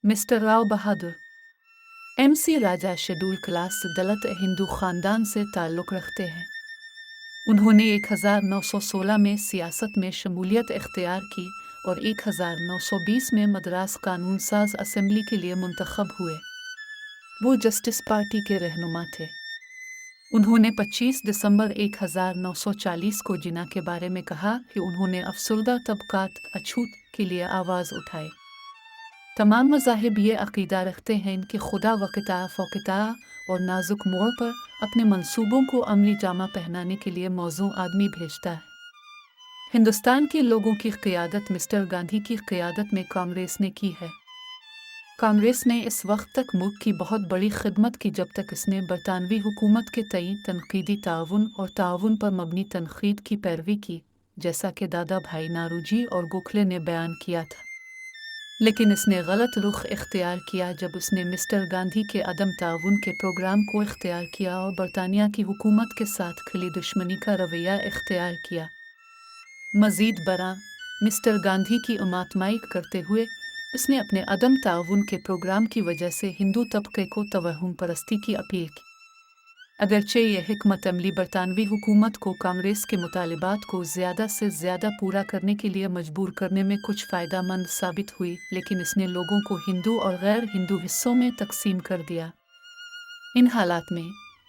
Mister Rao Bahadur MC राजा schedule class दलित हिंदू खानदान से ताल्लुक़ रखते हैं। उन्होंने 1916 में सियासत में शमूलियत इख्तियार की और 1920 में मद्रास कानून साज असेंबली के लिए मुंतखब हुए। वो जस्टिस पार्टी के रहनुमा थे। उन्होंने 25 दिसंबर 1940 को जिना के बारे में कहा कि उन्होंने अफसरदा तबकात अछूत के लिए आवाज़ उठाई। तमाम मज़ाहिब ये अक़ीदा रखते हैं कि खुदा वक़िता और नाजुक मोड़ पर अपने मंसूबों को अमली जामा पहनाने के लिए मौजूद आदमी भेजता है। हिंदुस्तान के लोगों की क़ियादत मिस्टर गांधी की क़ियादत में कांग्रेस ने की है। कांग्रेस ने इस वक्त तक मुल्क की बहुत बड़ी खिदमत की जब तक इसने बरतानवी हुकूमत के तई तनकीदी ताउन और ताउन पर मबनी तनकीद की पैरवी की, जैसा कि दादा भाई नारूजी और गोखले ने बयान किया था। लेकिन इसने गलत रुख इख्तियार किया जब उसने मिस्टर गांधी के अदम ताउन के प्रोग्राम को इख्तियार किया और बरतानिया की हुकूमत के साथ खुली दुश्मनी का रवैया इख्तियार किया। मज़ीद बरा मिस्टर गांधी की उमातमाई करते हुए उसने अपने अदम ताउन के प्रोग्राम की वजह से हिंदू तबके को तवहुम परस्ती की अपील की। अगरचे ये हिकमत अमली बरतानवी हुकूमत को कांग्रेस के मुतालिबात को ज़्यादा से ज़्यादा पूरा करने के लिए मजबूर करने में कुछ फ़ायदा मंद साबित हुई, लेकिन इसने लोगों को हिंदू और गैर हिंदू हिस्सों में तकसीम कर दिया। इन हालात में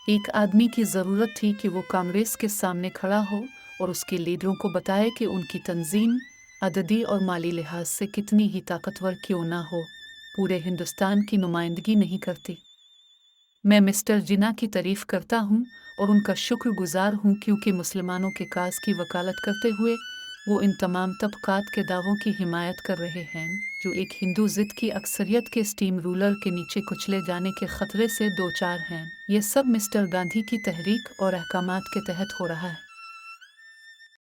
एक आदमी की ज़रूरत थी कि वो कांग्रेस के सामने खड़ा हो और उसके लीडरों को बताए कि उनकी तंजीम अददी और माली लिहाज से कितनी ही ताकतवर क्यों ना हो, पूरे हिंदुस्तान की नुमाइंदगी नहीं करती। मैं मिस्टर जिना की तारीफ़ करता हूँ और उनका शुक्रगुजार हूँ क्योंकि मुसलमानों के काज की वकालत करते हुए वो इन तमाम तबकात के दावों की हिमायत कर रहे हैं जो एक हिंदू ज़िद की अक्सरियत के स्टीम रूलर के नीचे कुचले जाने के ख़तरे से दो चार हैं। ये सब मिस्टर गांधी की तहरीक और अहकामात के तहत हो रहा है।